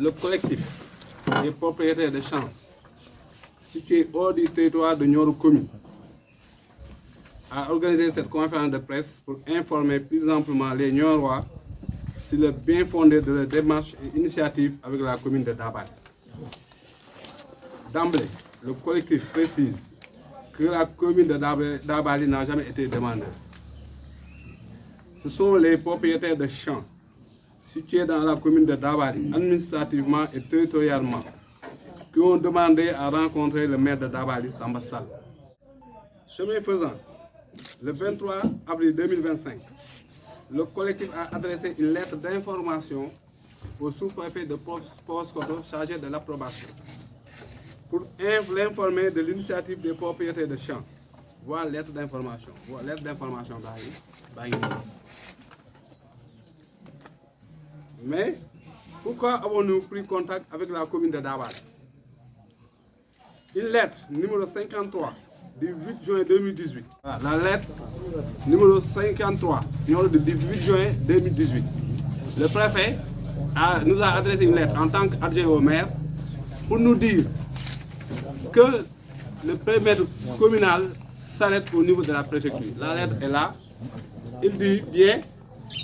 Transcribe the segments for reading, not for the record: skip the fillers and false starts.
le collectif des propriétaires de champs situés hors du territoire de Nioro commune a organisé cette conférence de presse pour informer plus amplement les Niorois sur le bien fondé de leur démarche et initiative avec la commune de Dabali. D'emblée, le collectif précise que la commune de Dabali n'a jamais été demandeuse. Ce sont les propriétaires de champs situés dans la commune de Dabali, administrativement et territorialement, qui ont demandé à rencontrer le maire de Dabali, Samba Sall. Chemin faisant, le 23 avril 2025, le collectif a adressé une lettre d'information au sous-préfet de Paoskoto chargé de l'approbation pour l'informer de l'initiative des propriétaires de champs. Voilà lettre d'information. Voilà lettre d'information. Mais pourquoi avons-nous pris contact avec la commune de Dabali? Une lettre numéro 53 du 8 juin 2018. La lettre numéro 53 du 8 juin 2018. Le préfet nous a adressé une lettre en tant qu'adjoint au maire pour nous dire que le périmètre communal s'arrête au niveau de la préfecture. La lettre est là. Il dit bien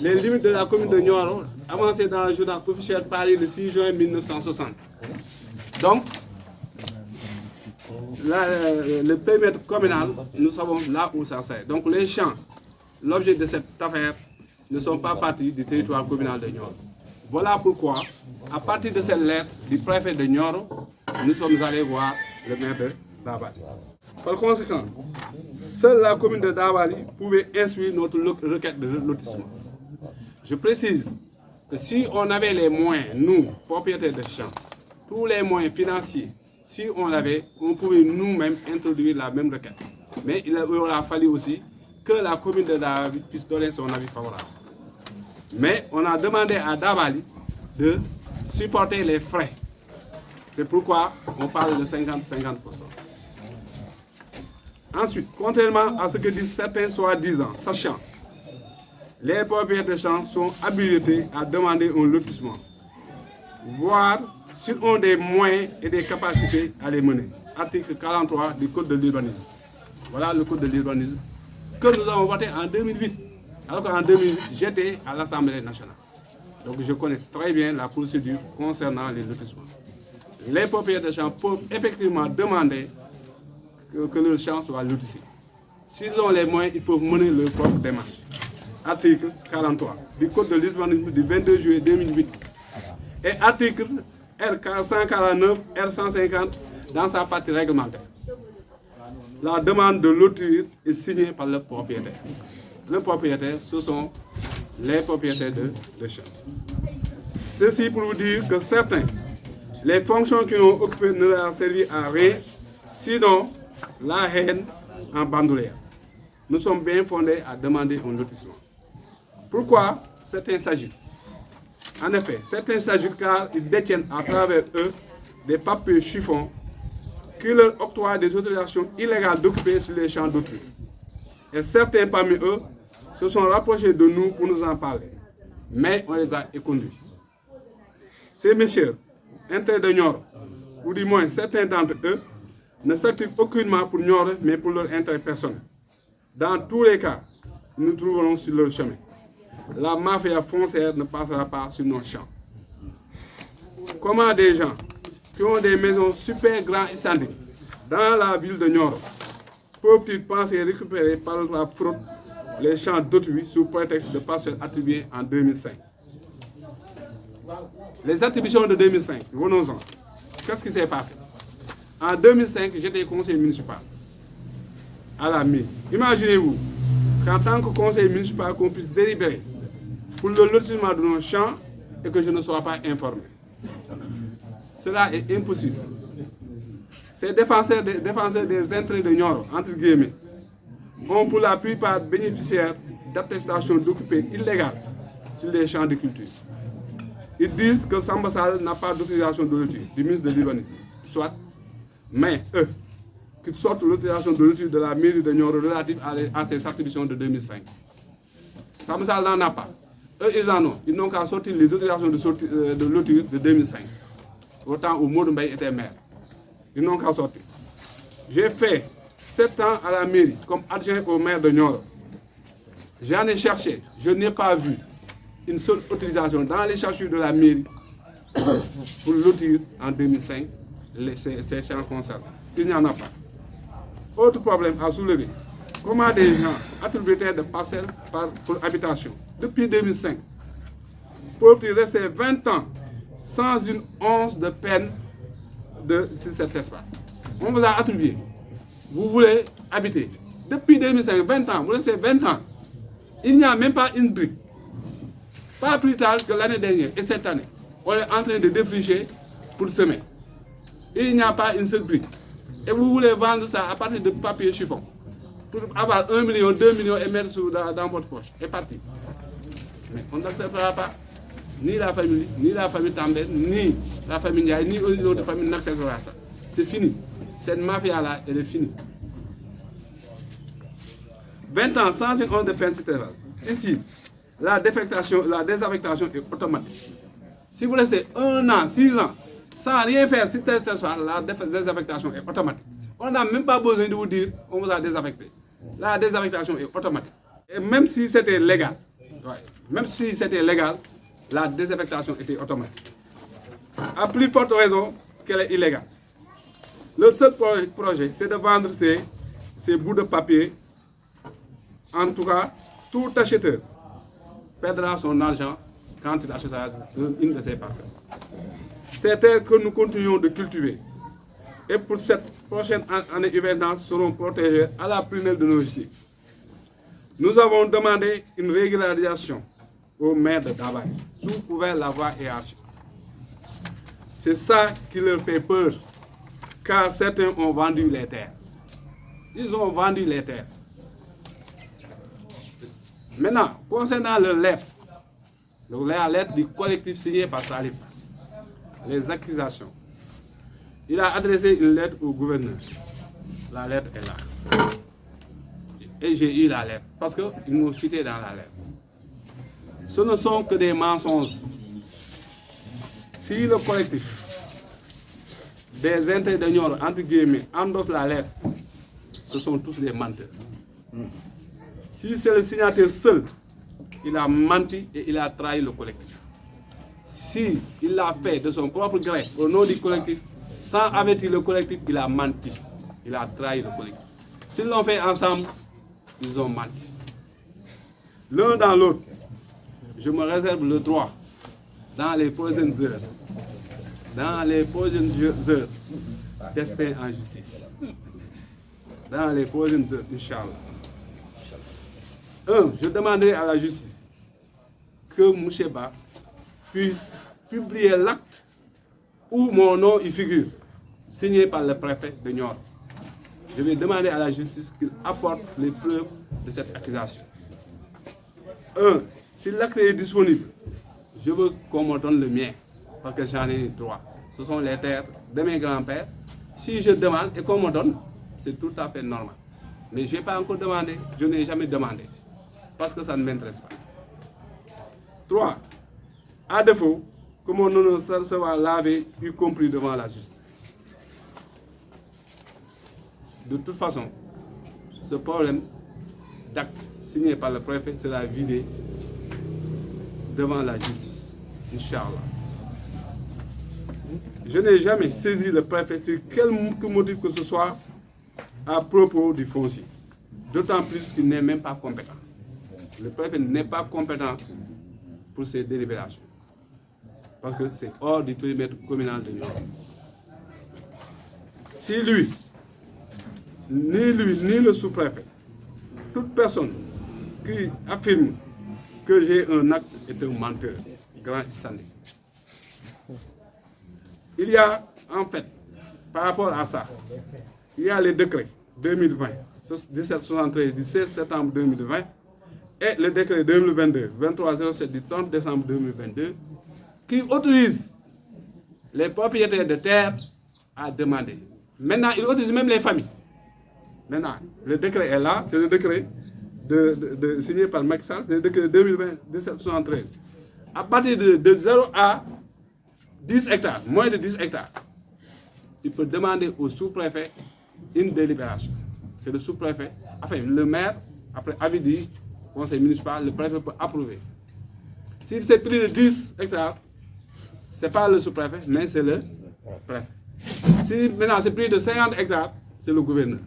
les limites de la commune de Nioro avancées dans le journal officiel Paris le 6 juin 1960. Donc, le périmètre communal, nous savons là où ça s'arrête. Donc les champs, l'objet de cette affaire, ne sont pas partis du territoire communal de Nioro. Voilà pourquoi, à partir de cette lettre du préfet de Nioro, nous sommes allés voir le maire de Dabali. Par conséquent, seule la commune de Dabali pouvait instruire notre requête de lotissement. Je précise que si on avait les moyens, nous, propriétaires de champs, tous les moyens financiers, si on l'avait, on pouvait nous-mêmes introduire la même requête. Mais il aura fallu aussi que la commune de Dabali puisse donner son avis favorable. Mais on a demandé à Dabali de supporter les frais. C'est pourquoi on parle de 50-50%. Ensuite, contrairement à ce que disent certains soi-disant sachant, les propriétaires de champs sont habilités à demander un lotissement, voire s'ils ont des moyens et des capacités à les mener. Article 43 du Code de l'urbanisme. Voilà le Code de l'urbanisme que nous avons voté en 2008. Alors qu'en 2008, j'étais à l'Assemblée nationale. Donc je connais très bien la procédure concernant les lotissements. Les propriétaires de champs peuvent effectivement demander que leur champ soit lotissé. S'ils ont les moyens, ils peuvent mener leur propre démarche. Article 43 du Code de l'urbanisme du 22 juillet 2008. Et article R149, R150 dans sa partie réglementaire. La demande de lotir est signée par le propriétaire. Le propriétaire, ce sont les propriétaires de champs. Ceci pour vous dire que certains, les fonctions qu'ils ont occupées ne leur ont servi à rien, sinon la haine en bandoulière. Nous sommes bien fondés à demander un lotissement. Pourquoi certains s'agitent? En effet, certains s'agitent car ils détiennent à travers eux des papiers chiffons qui leur octroient des autorisations illégales d'occuper sur les champs d'autrui. Et certains parmi eux se sont rapprochés de nous pour nous en parler. Mais on les a éconduits. Ces messieurs, intérêts de Nioro, ou du moins certains d'entre eux, ne s'activent aucunement pour Nioro, mais pour leur intérêt personnel. Dans tous les cas, nous trouverons sur leur chemin. La mafia foncière ne passera pas sur nos champs. Comment des gens qui ont des maisons super grands incendies dans la ville de Nioro peuvent-ils penser récupérer par la fraude les champs d'autrui sous prétexte de parcelles attribuées en 2005? Les attributions de 2005, venons-en. Qu'est-ce qui s'est passé? En 2005, j'étais conseiller municipal à la mairie. Imaginez-vous qu'en tant que conseiller municipal, qu'on puisse délibérer pour le lotissement de nos champs et que je ne sois pas informé. Cela est impossible. Ces défenseurs des intérêts de Nioro, entre guillemets, ont pour la plupart bénéficiaires d'attestations d'occupés illégales sur les champs de culture. Ils disent que Samba Sall n'a pas d'autorisation de lotir du ministre de l'Urbanisme. Soit, mais eux, qu'ils sortent l'autorisation de lotir de la mairie de Nioro relative à ces attributions de 2005. Samba Sall n'en a pas. Eux, ils en ont. Ils n'ont qu'à sortir les autorisations de lotir de 2005. au temps où Modou Mbaye était maire. Ils n'ont qu'à sortir. J'ai fait 7 ans à la mairie comme adjoint au maire de Nioro. J'en ai cherché, je n'ai pas vu une seule autorisation dans les chercheurs de la mairie pour lotir en 2005 ces champs concernés. Il n'y en a pas. Autre problème à soulever. Comment des gens attributaires de parcelles pour habitation depuis 2005 peuvent-ils rester 20 ans sans une once de peine sur cet espace? On vous a attribué. Vous voulez habiter. Depuis 2005, 20 ans, vous restez 20 ans. Il n'y a même pas une brique. Pas plus tard que l'année dernière et cette année, on est en train de défricher pour semer. Il n'y a pas une seule brique. Et vous voulez vendre ça à partir de papier chiffon. Pour avoir 1 million, 2 millions et mettre dans votre poche. Et parti. Mais on n'acceptera pas. Ni la famille També, ni la famille Ndiaye, ni l'autre famille n'acceptera ça. C'est fini. Cette mafia-là, elle est finie. 20 ans sans une once de peine citoyenne. Ici, la désaffectation est automatique. Si vous restez 1 an, 6 ans, sans rien faire sur cet espace, la désaffectation est automatique. On n'a même pas besoin de vous dire on vous a désaffecté. La désaffectation est automatique. Et même si c'était légal, la désaffectation était automatique. À plus forte raison qu'elle est illégale. Le seul projet, c'est de vendre ces bouts de papier. En tout cas, tout acheteur perdra son argent quand il achètera une de ces parcelles. Ces terres que nous continuons de cultiver et pour cette prochaine année hivernale seront protégées à la prunelle de nos yeux. Nous avons demandé une régularisation au maire de Dabaye, sous couvert la voie hiérarchique. C'est ça qui leur fait peur, car certains ont vendu les terres. Ils ont vendu les terres. Maintenant, concernant la lettre du collectif signée par Salif, les accusations. Il a adressé une lettre au gouverneur. La lettre est là. Et j'ai eu la lettre, parce qu'ils m'ont cité dans la lettre. Ce ne sont que des mensonges. Si le collectif des intérêts de Nioro, entre guillemets, endosse la lettre, ce sont tous des menteurs. Si c'est le signataire seul, il a menti et il a trahi le collectif. Si il l'a fait de son propre gré, au nom du collectif, sans avertir le collectif, il a menti. Il a trahi le collectif. S'ils l'ont fait ensemble, ils ont menti. L'un dans l'autre, je me réserve le droit, dans les prochaines heures, d'ester en justice. Dans les prochaines heures, Inch'Allah. Je demanderai à la justice que Moucheba puisse publier l'acte où mon nom y figure, signé par le préfet de Nioro. Je vais demander à la justice qu'il apporte les preuves de cette accusation. Si l'acte est disponible, je veux qu'on me donne le mien, parce que j'en ai droit. Ce sont les terres de mes grands-pères. Si je demande et qu'on me donne, c'est tout à fait normal. Mais je n'ai pas encore demandé, je n'ai jamais demandé, parce que ça ne m'intéresse pas. 3. À défaut, que mon honneur sera lavé, y compris devant la justice. De toute façon, ce problème d'acte signé par le préfet sera vidé devant la justice, Inch'Allah. Je n'ai jamais saisi le préfet sur quelque motif que ce soit à propos du foncier. D'autant plus qu'il n'est même pas compétent. Le préfet n'est pas compétent pour ces délibérations. Parce que c'est hors du périmètre communal de Nioro. Si lui, ni le sous-préfet, toute personne qui affirme que j'ai un acte est un menteur, grand standing. Il y a, en fait, par rapport à ça, il y a les décrets 2020, 1773 du 16 septembre 2020 et le décret 2022, 2307 du 30 décembre 2022, qui autorise les propriétaires de terres à demander. Maintenant, il autorise même les familles. Maintenant, le décret est là, c'est le décret signé par Macky Sall, c'est le décret 2020-1773. À partir de 0 à 10 hectares, moins de 10 hectares, il peut demander au sous-préfet une délibération. C'est le sous-préfet, enfin le maire, après avis du conseil municipal, le préfet peut approuver. Si c'est plus de 10 hectares, ce n'est pas le sous-préfet, mais c'est le préfet. Si maintenant c'est plus de 50 hectares, c'est le gouverneur.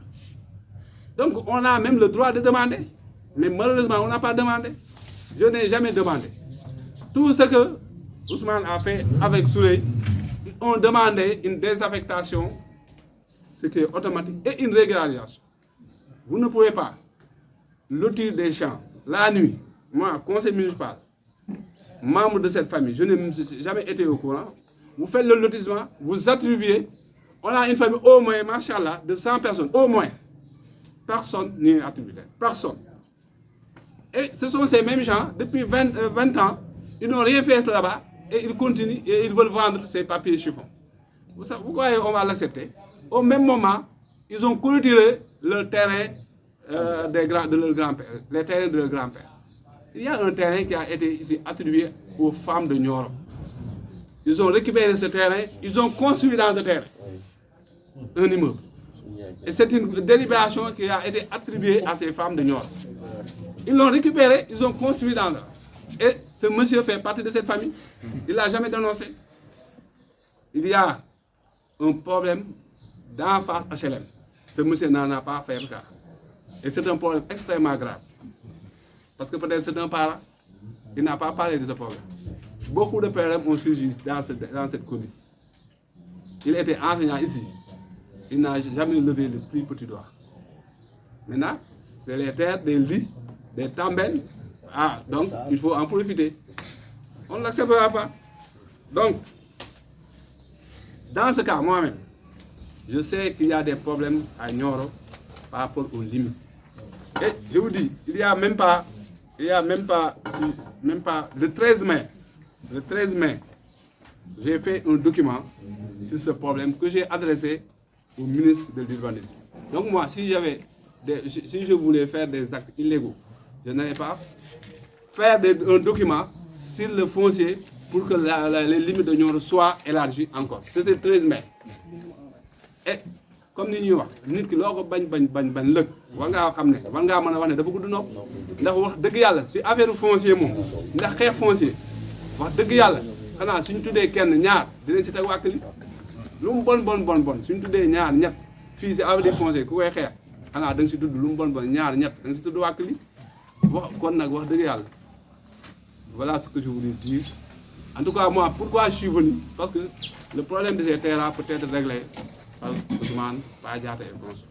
Donc on a même le droit de demander. Mais malheureusement, on n'a pas demandé. Je n'ai jamais demandé. Tout ce que Ousmane a fait avec Souley, on demandait une désaffectation, ce qui est automatique, et une régularisation. Vous ne pouvez pas lotir des champs la nuit. Moi, conseil municipal, membre de cette famille, je n'ai jamais été au courant. Vous faites le lotissement, vous attribuez. On a une famille au moins, machallah, de 100 personnes, au moins. Personne n'y est attributaire. Personne. Et ce sont ces mêmes gens, depuis 20 ans, ils n'ont rien fait là-bas, et ils continuent, et ils veulent vendre ces papiers chiffons. Vous croyez qu'on va l'accepter? Au même moment, ils ont clôturé le terrain de leur grand-père, les terrains de leur grand-père. Il y a un terrain qui a été ici attribué aux femmes de Nioro. Ils ont récupéré ce terrain, ils ont construit dans ce terrain un immeuble. Et c'est une délibération qui a été attribuée à ces femmes de Nioro. Ils l'ont récupéré, ils ont construit dans là. Et ce monsieur fait partie de cette famille. Il ne l'a jamais dénoncé. Il y a un problème dans face HLM. Ce monsieur n'en a pas fait le cas. Et c'est un problème extrêmement grave. Parce que peut-être c'est un parent, il n'a pas parlé de ce problème. Beaucoup de problèmes ont surgi dans cette commune. Il était enseignant ici. Il n'a jamais levé le plus petit doigt. Maintenant, c'est les terres des lits, des tambelles. Ah, donc il faut en profiter. On ne l'acceptera pas. Donc, dans ce cas, moi-même, je sais qu'il y a des problèmes à Nioro par rapport aux limites. Et je vous dis, il n'y a même pas le 13 mai, j'ai fait un document sur ce problème que j'ai adressé au ministre de l'Urbanisme. Donc moi, si je voulais faire des actes illégaux, je n'allais pas faire un document sur le foncier pour que les limites de Nioro soient élargies encore. C'était le 13 mai. Et comme ni ñuy wax nit ki loo ko bañ lëg war ngaa xam ne war ngaa mën a wax ne dafa gudd nopp ndax wax dëgg yàlla si affaire foncier moom ndax xeex foncier wax dëgg yàlla xanaa suñ tuddee kenn ñaar dinañ si teg wàkkali lu mu bon suñ tuddee ñaar ñett fii si affaire foncier ku koy xeex xanaa da nga si tudd lu mu bon ñaar ñett da nga si tudd wàkkali wax kon nag wax dëgg yàlla voilà ce que je voulais dire. En tout cas moi pourquoi je suis venu, parce que le problème de ces terrains peut être réglé par Ousmane, par Diatta et consorts.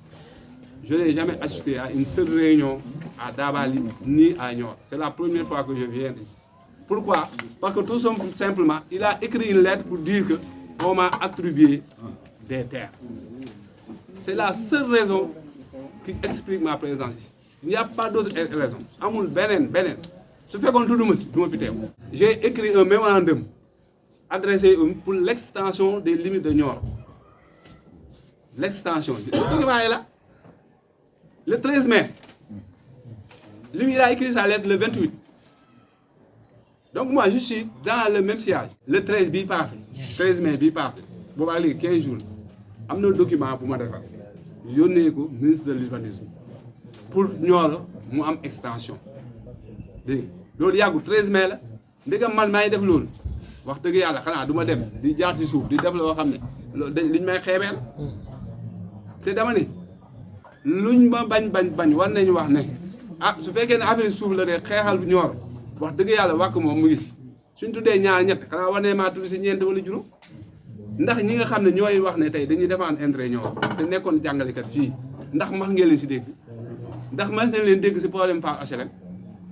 Je n'ai jamais assisté à une seule réunion à Dabali ni à Nioro. C'est la première fois que je viens ici. Pourquoi? Parce que tout simplement, il a écrit une lettre pour dire qu'on m'a attribué des terres. C'est la seule raison qui explique ma présence ici. Il n'y a pas d'autre raison. Amul benen. Ce fait qu'on tout j'ai écrit un mémorandum adressé pour l'extension des limites de Nioro. L'extension. Le 13 mai, lui, il a écrit sa lettre le 28. Donc moi, je suis dans le même sillage. Le 13 mai passé. 13 mai passé. Bon, allez, 15 jours. J'ai un document pour moi. Je suis ministre de l'Urbanisme. Pour Nioro, moi, am extension. Loolu yàggul 13 mai la ndegam man maa ngi def loolu wax dëgg yàlla xanaa du ma dem di jaar ci suuf di def loo xam ne liñ may xeebeel te dama ne luñ ma bañ war nañu wax ne ah su fekkee ne affaire suuf la de xeexal bu Nioro wax dëgg yàlla wàkk moom mu ngi si suñ tuddee ñaar ñett xanaa war ne maa tudd si ñeent wala juróom ndax ñi nga xam ne ñooy wax ne tey dañuy défendre intérêt Nioro te nekkoon jàngalekat fii ndax mas ngeen leen si dégg ndax mas nañ leen dégg si problème par HLM.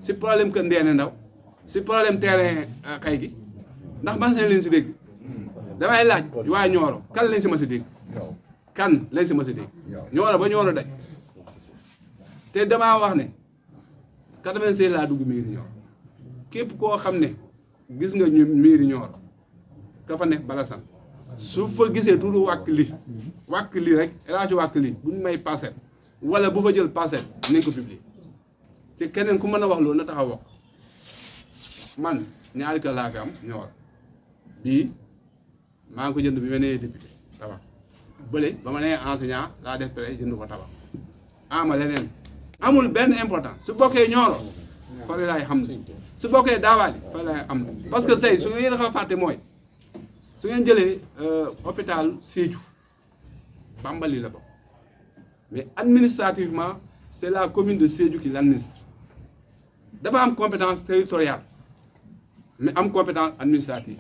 C'est problème que Ndéné Ndaw c'est problème terrain xay gi ndax mas nañ leen si dégg damay laaj waa Nioro kan lañ si ma si dégg Nioro ba Nioro daj te damaa wax ne 96 laa dugg mairie Nioro képp koo xam ne gis nga ñu mairie Nioro ka fa nekk bala san su fa gisee turu wàkk li rek elaaji wàkk li buñ may parcelle wala bu fa jël parcelle nañ ko publier te keneen ku mën a wax loolu na taxaw wax man ñaari kër laa fi am Nioro bii maa ngi ko jënd bi ma nee député tabax bële ba ma nee enseignant laa def prêt jënd ko tabax ama leneen amul benn important su bokkee Nioro fa laay xam su bokkee Daawaali fa laay am parce que tey su ngeen dafa fàtte mooy su ngeen jëlee hôpital Sédhiou Bambali la bokk mais administrativement c'est la commune de Sédhiou qui l'administre dafa am compétence territoriale mais am compétence administrative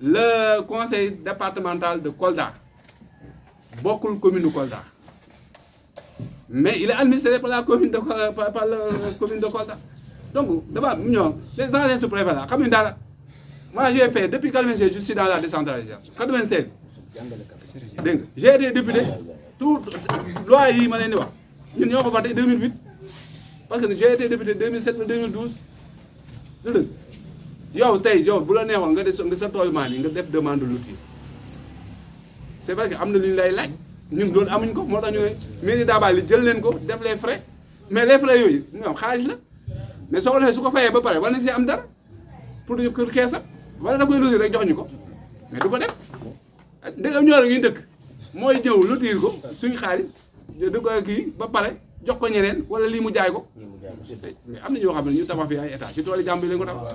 le conseil départemental de Kolda bokkul commune de Kolda mais il est administré par la commune de par la commune de Kolda donc dafa ñoom les anciens sous-préfets là xam dara moi j'ai fait depuis 96 je suis dans la décentralisation 96 dégg nga j'ai été député tout loi yi ma leen di wax ñun ñoo ko voté 2008 parce que j'ai été député 2007 ba 2012 du dëgg yow tey yow bu la neexoon nga def sa tool maa nga def demande de lotissement c'est vrai que am na lu ñu lay laaj ñun loolu amuñ ko moo tax ñu ne mairie Daabaali jël leen ko def les frais mais les frais yooyu ñoom xaalis la mais soo ko defee su ko fayee ba pare war na si am dara pour keesam wala da koy lotir rek jox ñu ko mais du ko def ndegam Nioro ngi dëkk mooy ñëw lotir ko suñu xaalis du ko kii ba pare jox ko ñeneen wala lii mu jaay ko mais am na ñoo xam ne ñu tabax fi ay état ci tool yi jàmm bi lañ ko tabax